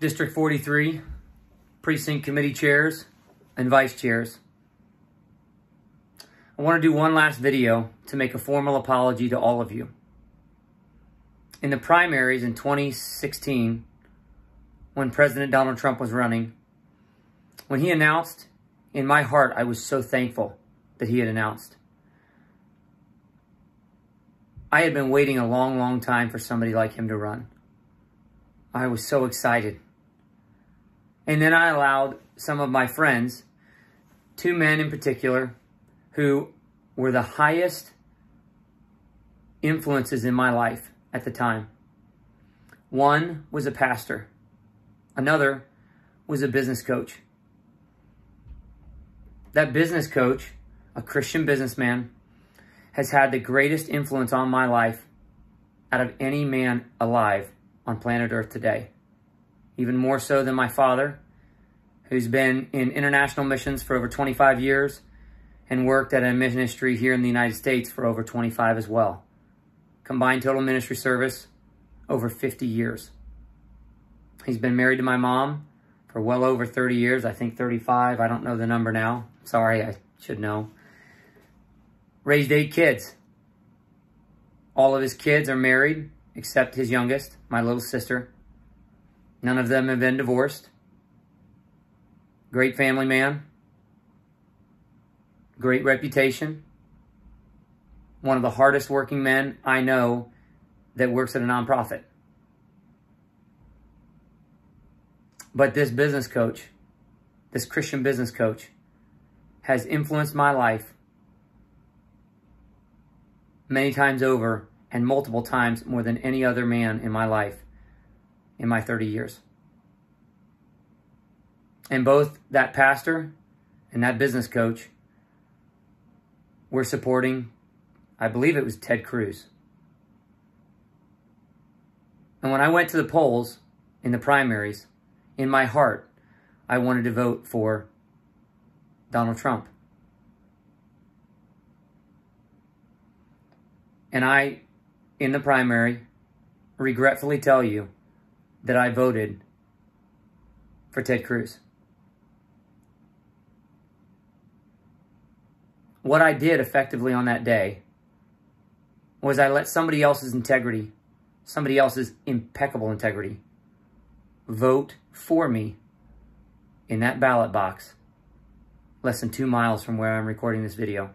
District 43, precinct committee chairs and vice chairs. I want to do one last video to make a formal apology to all of you. In the primaries in 2016, when President Donald Trump was running, when he announced, in my heart, I was so thankful that he had announced. I had been waiting a long, long time for somebody like him to run. I was so excited. And then I allowed some of my friends, two men in particular, who were the highest influences in my life at the time. One was a pastor. Another was a business coach. That business coach, a Christian businessman, has had the greatest influence on my life out of any man alive on planet Earth today. Even more so than my father, who's been in international missions for over 25 years and worked at a ministry here in the United States for over 25 as well. Combined total ministry service, over 50 years. He's been married to my mom for well over 30 years, I think 35, I don't know the number now. Sorry, I should know. Raised 8 kids. All of his kids are married, except his youngest, my little sister. None of them have been divorced. Great family man. Great reputation. One of the hardest working men I know that works at a nonprofit. But this business coach, this Christian business coach, has influenced my life many times over and multiple times more than any other man in my life in my 30 years. And both that pastor and that business coach were supporting, I believe it was Ted Cruz. And when I went to the polls in the primaries, in my heart, I wanted to vote for Donald Trump. And I, in the primary, regretfully tell you that I voted for Ted Cruz. What I did effectively on that day was I let somebody else's integrity, somebody else's impeccable integrity, vote for me in that ballot box less than 2 miles from where I'm recording this video.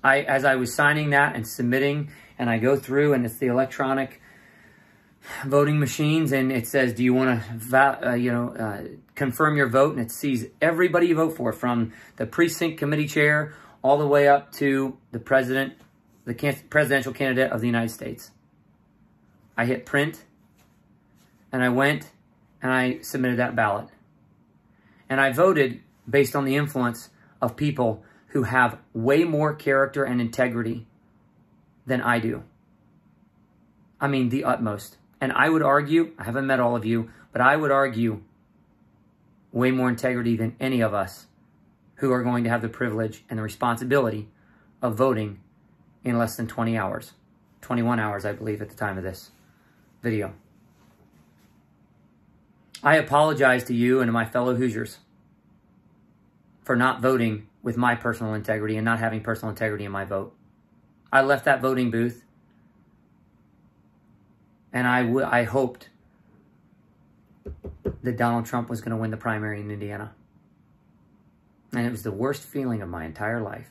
As I was signing that and submitting, and I go through, and it's the electronic voting machines, and it says, do you want to confirm your vote? And it sees everybody you vote for, from the precinct committee chair all the way up to the president, the presidential candidate of the United States. I hit print, and I went and I submitted that ballot. And I voted based on the influence of people who have way more character and integrity than I do. I mean, the utmost. And I would argue, I haven't met all of you, but I would argue way more integrity than any of us who are going to have the privilege and the responsibility of voting in less than 20 hours. 21 hours, I believe, at the time of this video. I apologize to you and to my fellow Hoosiers for not voting with my personal integrity and not having personal integrity in my vote. I left that voting booth, and I hoped that Donald Trump was going to win the primary in Indiana. And it was the worst feeling of my entire life,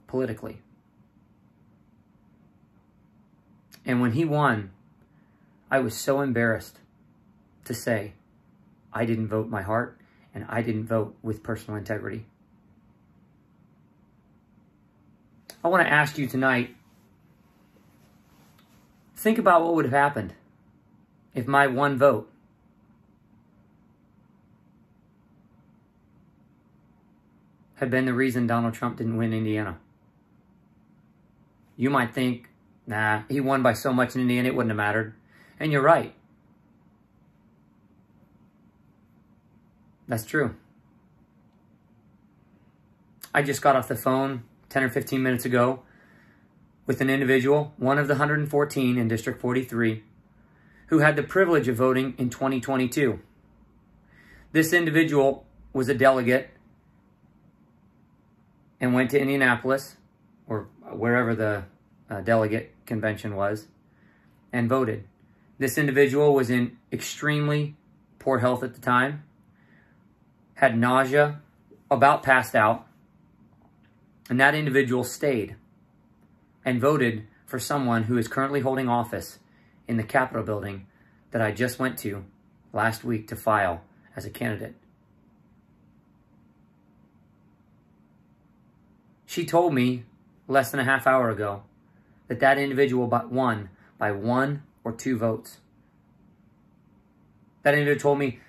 politically. And when he won, I was so embarrassed to say I didn't vote my heart and I didn't vote with personal integrity. I want to ask you tonight, think about what would have happened if my one vote had been the reason Donald Trump didn't win Indiana. You might think, nah, he won by so much in Indiana, it wouldn't have mattered. And you're right. That's true. I just got off the phone 10 or 15 minutes ago with an individual, one of the 114 in District 43, who had the privilege of voting in 2022. This individual was a delegate and went to Indianapolis, or wherever the delegate convention was, and voted. This individual was in extremely poor health at the time, had nausea, about passed out, and that individual stayed and voted for someone who is currently holding office in the Capitol building that I just went to last week to file as a candidate. She told me less than a half hour ago that that individual won by 1 or 2 votes. That individual told me,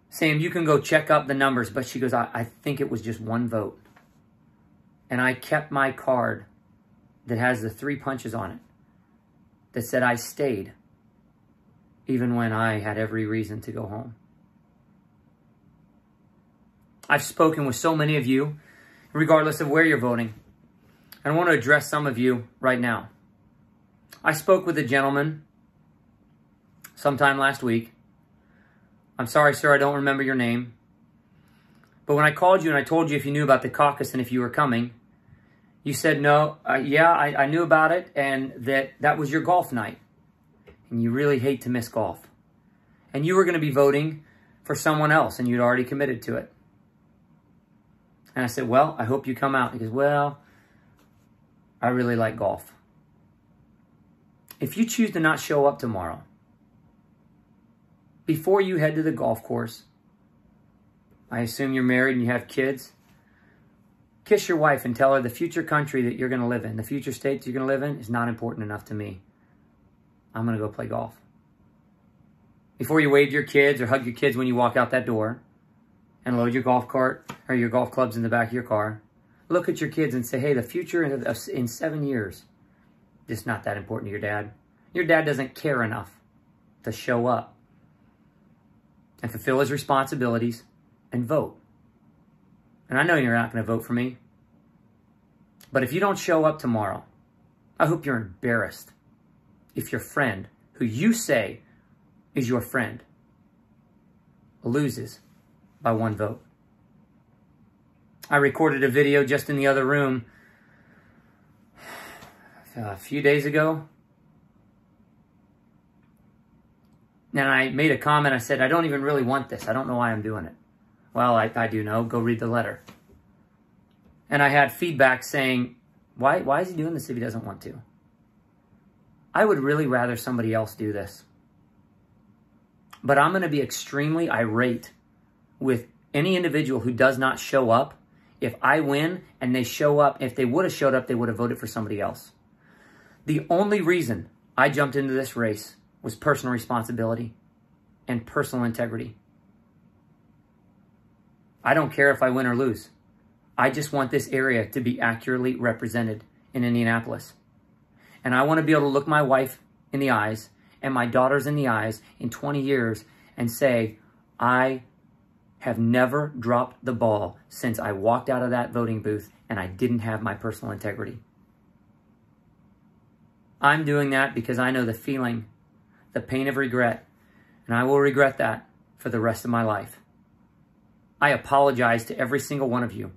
Sam, you can go check up the numbers, but she goes, I think it was just 1 vote. And I kept my card that has the 3 punches on it that said I stayed, even when I had every reason to go home. I've spoken with so many of you, regardless of where you're voting. And I want to address some of you right now. I spoke with a gentleman sometime last week. I'm sorry, sir, I don't remember your name. But when I called you and I told you if you knew about the caucus and if you were coming, you said, no, I knew about it, and that was your golf night. And you really hate to miss golf. And you were going to be voting for someone else, and you'd already committed to it. And I said, well, I hope you come out. He goes, well, I really like golf. If you choose to not show up tomorrow, before you head to the golf course, I assume you're married and you have kids, kiss your wife and tell her the future country that you're going to live in, the future state you're going to live in, is not important enough to me. I'm going to go play golf. Before you wave to your kids or hug your kids when you walk out that door and load your golf cart or your golf clubs in the back of your car, look at your kids and say, hey, the future in 7 years, just not that important to your dad. Your dad doesn't care enough to show up and fulfill his responsibilities and vote. And I know you're not going to vote for me. But if you don't show up tomorrow, I hope you're embarrassed if your friend, who you say is your friend, loses by 1 vote. I recorded a video just in the other room a few days ago. And I made a comment. I said, I don't even really want this. I don't know why I'm doing it. Well, I do know. Go read the letter. And I had feedback saying, why is he doing this if he doesn't want to? I would really rather somebody else do this. But I'm going to be extremely irate with any individual who does not show up. If I win and they show up, if they would have showed up, they would have voted for somebody else. The only reason I jumped into this race was personal responsibility and personal integrity. I don't care if I win or lose. I just want this area to be accurately represented in Indianapolis. And I want to be able to look my wife in the eyes and my daughters in the eyes in 20 years and say, I have never dropped the ball since I walked out of that voting booth and I didn't have my personal integrity. I'm doing that because I know the feeling, the pain of regret, and I will regret that for the rest of my life. I apologize to every single one of you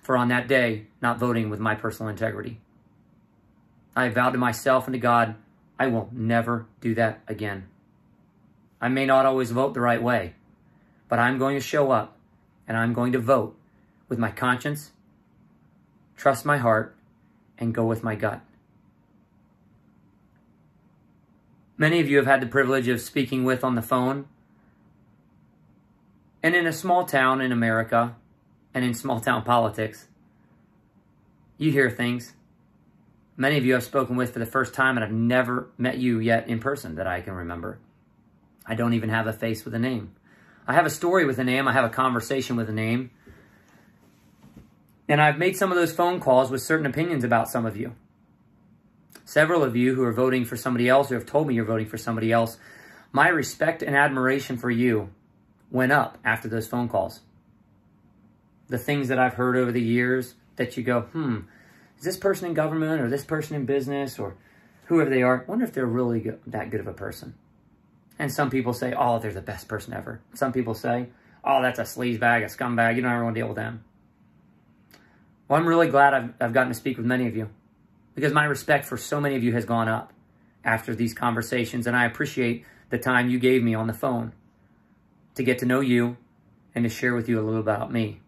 for on that day not voting with my personal integrity. I vowed to myself and to God, I will never do that again. I may not always vote the right way, but I'm going to show up and I'm going to vote with my conscience, trust my heart, and go with my gut. Many of you have had the privilege of speaking with on the phone. And in a small town in America, and in small town politics, you hear things. Many of you I've spoken with for the first time, and I've never met you yet in person that I can remember. I don't even have a face with a name. I have a story with a name. I have a conversation with a name. And I've made some of those phone calls with certain opinions about some of you. Several of you who are voting for somebody else or have told me you're voting for somebody else, my respect and admiration for you went up after those phone calls. The things that I've heard over the years that you go, is this person in government or this person in business or whoever they are, I wonder if they're really that good of a person. And some people say, oh, they're the best person ever. Some people say, oh, that's a sleazebag, a scumbag. You don't ever want to deal with them. Well, I'm really glad I've gotten to speak with many of you, because my respect for so many of you has gone up after these conversations, and I appreciate the time you gave me on the phone to get to know you and to share with you a little about me.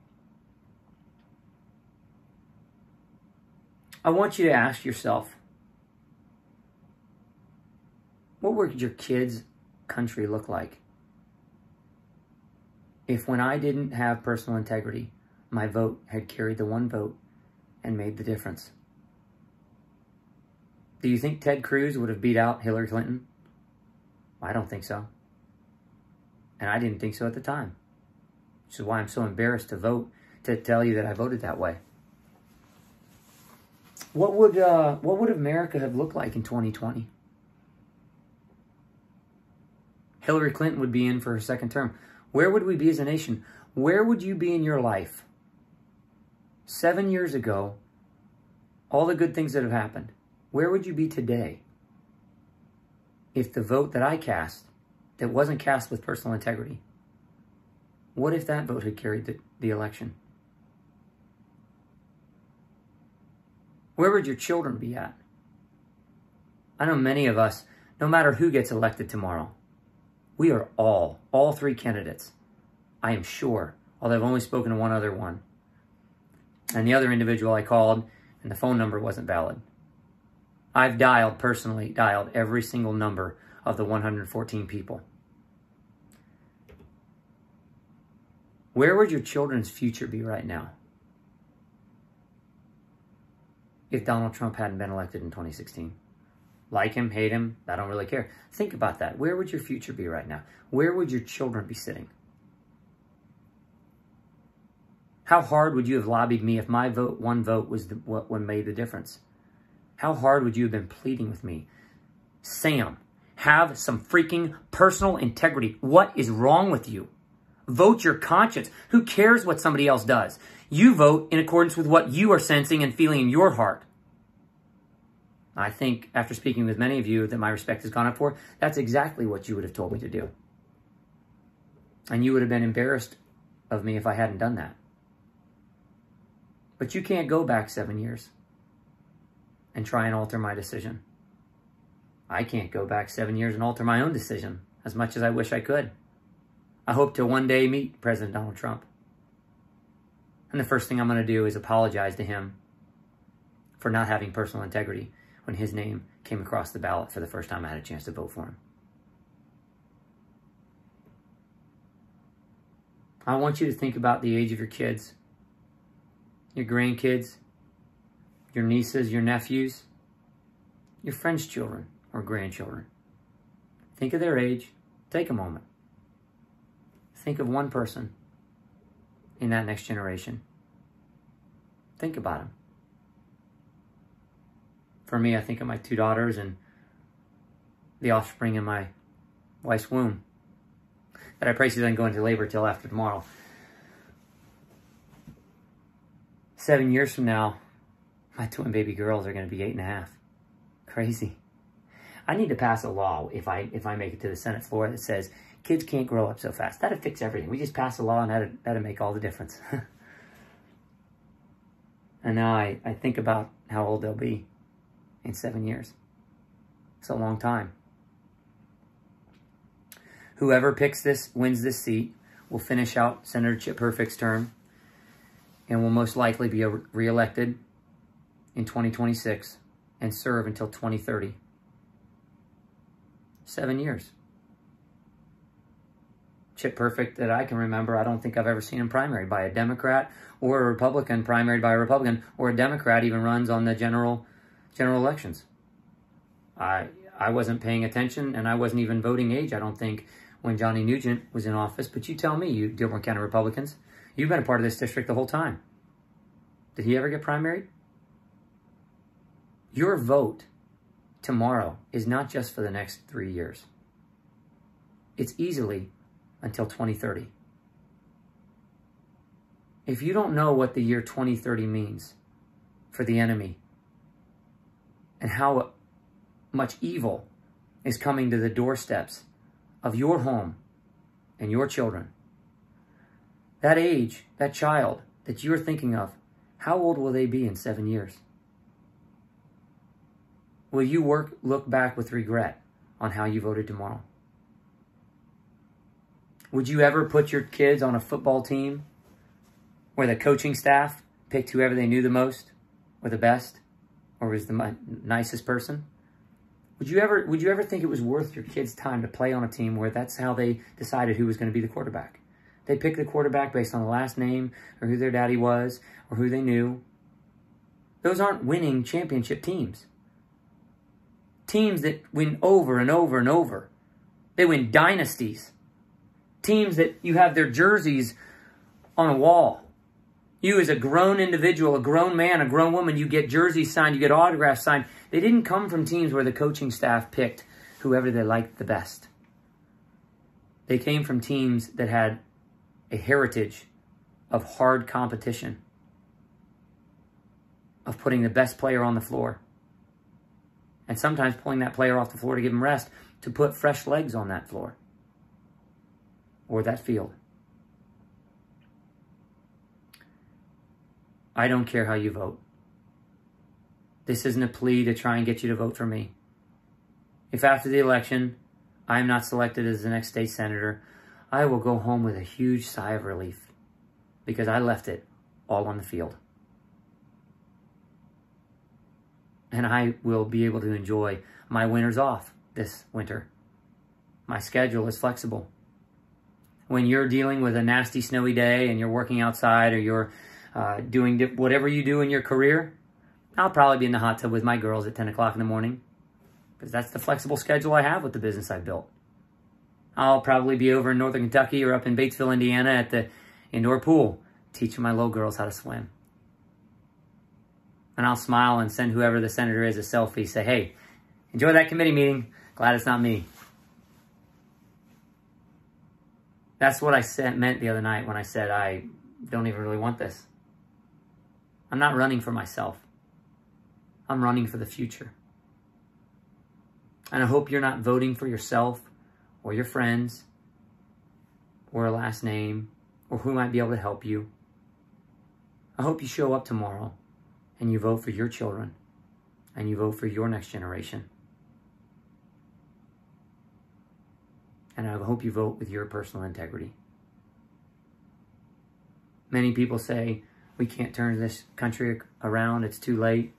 I want you to ask yourself, what would your kids' country look like if, when I didn't have personal integrity, my vote had carried the one vote and made the difference? Do you think Ted Cruz would have beat out Hillary Clinton? I don't think so. And I didn't think so at the time. Which is why I'm so embarrassed to vote, to tell you that I voted that way. What would America have looked like in 2020? Hillary Clinton would be in for her second term. Where would we be as a nation? Where would you be in your life? 7 years ago, all the good things that have happened, where would you be today if the vote that I cast, that wasn't cast with personal integrity, what if that vote had carried the election? Where would your children be at? I know many of us, no matter who gets elected tomorrow, we are all three candidates, I am sure, although I've only spoken to one other one. And the other individual I called, and the phone number wasn't valid. I've personally dialed every single number of the 114 people. Where would your children's future be right now if Donald Trump hadn't been elected in 2016? Like him, hate him, I don't really care. Think about that. Where would your future be right now? Where would your children be sitting? How hard would you have lobbied me if my vote, one vote, was what made the difference? How hard would you have been pleading with me? Sam, have some freaking personal integrity. What is wrong with you? Vote your conscience. Who cares what somebody else does? You vote in accordance with what you are sensing and feeling in your heart. I think, after speaking with many of you that my respect has gone up for, that's exactly what you would have told me to do. And you would have been embarrassed of me if I hadn't done that. But you can't go back 7 years and try and alter my decision. I can't go back 7 years and alter my own decision, as much as I wish I could. I hope to one day meet President Donald Trump. And the first thing I'm going to do is apologize to him for not having personal integrity when his name came across the ballot for the first time I had a chance to vote for him. I want you to think about the age of your kids, your grandkids, your nieces, your nephews, your friends' children or grandchildren. Think of their age. Take a moment. Think of one person in that next generation. Think about them. For me, I think of my two daughters and the offspring in my wife's womb that I pray she doesn't go into labor till after tomorrow. 7 years from now, my twin baby girls are going to be 8.5. Crazy. I need to pass a law if I make it to the Senate floor that says kids can't grow up so fast. That'd fix everything. We just pass a law and that'd make all the difference. And now I think about how old they'll be in 7 years. It's a long time. Whoever wins this seat will finish out Senator Chip Perfect's term and will most likely be reelected in 2026 and serve until 2030. 7 years. Chip Perfect, that I can remember, I don't think I've ever seen him primaried by a Democrat or a Republican, primaried by a Republican, or a Democrat even runs on the general elections. I wasn't paying attention, and I wasn't even voting age, I don't think, when Johnny Nugent was in office. But you tell me, you Dearborn County Republicans, you've been a part of this district the whole time. Did he ever get primaried? Your vote tomorrow is not just for the next 3 years. It's easily until 2030. If you don't know what the year 2030 means for the enemy and how much evil is coming to the doorsteps of your home and your children, that age, that child that you're thinking of, how old will they be in 7 years? Will you look back with regret on how you voted tomorrow? Would you ever put your kids on a football team where the coaching staff picked whoever they knew the most or the best or was the nicest person? Would you ever think it was worth your kids' time to play on a team where that's how they decided who was going to be the quarterback? They picked the quarterback based on the last name or who their daddy was or who they knew. Those aren't winning championship teams. Teams that win over and over and over. They win dynasties. Teams that you have their jerseys on a wall. You as a grown individual, a grown man, a grown woman, you get jerseys signed, you get autographs signed. They didn't come from teams where the coaching staff picked whoever they liked the best. They came from teams that had a heritage of hard competition, of putting the best player on the floor, and sometimes pulling that player off the floor to give him rest, to put fresh legs on that floor or that field. I don't care how you vote. This isn't a plea to try and get you to vote for me. If after the election I am not selected as the next state senator, I will go home with a huge sigh of relief because I left it all on the field. And I will be able to enjoy my winters off this winter. My schedule is flexible. When you're dealing with a nasty snowy day and you're working outside or you're doing whatever you do in your career, I'll probably be in the hot tub with my girls at 10 o'clock in the morning because that's the flexible schedule I have with the business I've built. I'll probably be over in Northern Kentucky or up in Batesville, Indiana at the indoor pool teaching my little girls how to swim. And I'll smile and send whoever the senator is a selfie, say, hey, enjoy that committee meeting. Glad it's not me. That's what I meant the other night when I said I don't even really want this. I'm not running for myself. I'm running for the future. And I hope you're not voting for yourself or your friends or a last name or who might be able to help you. I hope you show up tomorrow and you vote for your children and you vote for your next generation. And I hope you vote with your personal integrity. Many people say, we can't turn this country around, it's too late.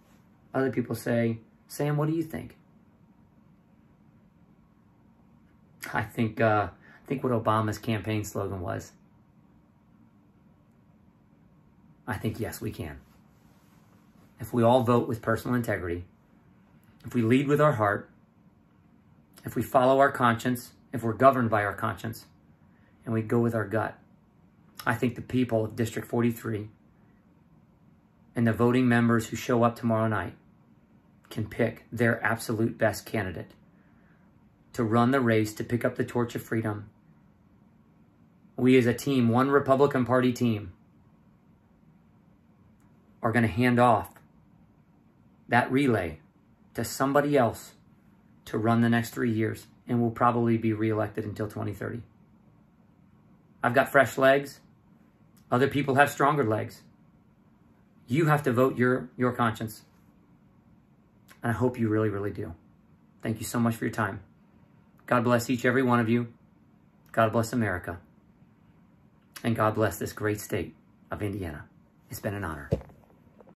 Other people say, Sam, what do you think? I think what Obama's campaign slogan was. I think, yes, we can. If we all vote with personal integrity, if we lead with our heart, if we follow our conscience, if we're governed by our conscience, and we go with our gut, I think the people of District 43 and the voting members who show up tomorrow night can pick their absolute best candidate to run the race, to pick up the torch of freedom. We as a team, one Republican Party team, are going to hand off that relay to somebody else to run the next 3 years and will probably be reelected until 2030. I've got fresh legs. Other people have stronger legs. You have to vote your conscience. And I hope you really, really do. Thank you so much for your time. God bless each every one of you. God bless America. And God bless this great state of Indiana. It's been an honor.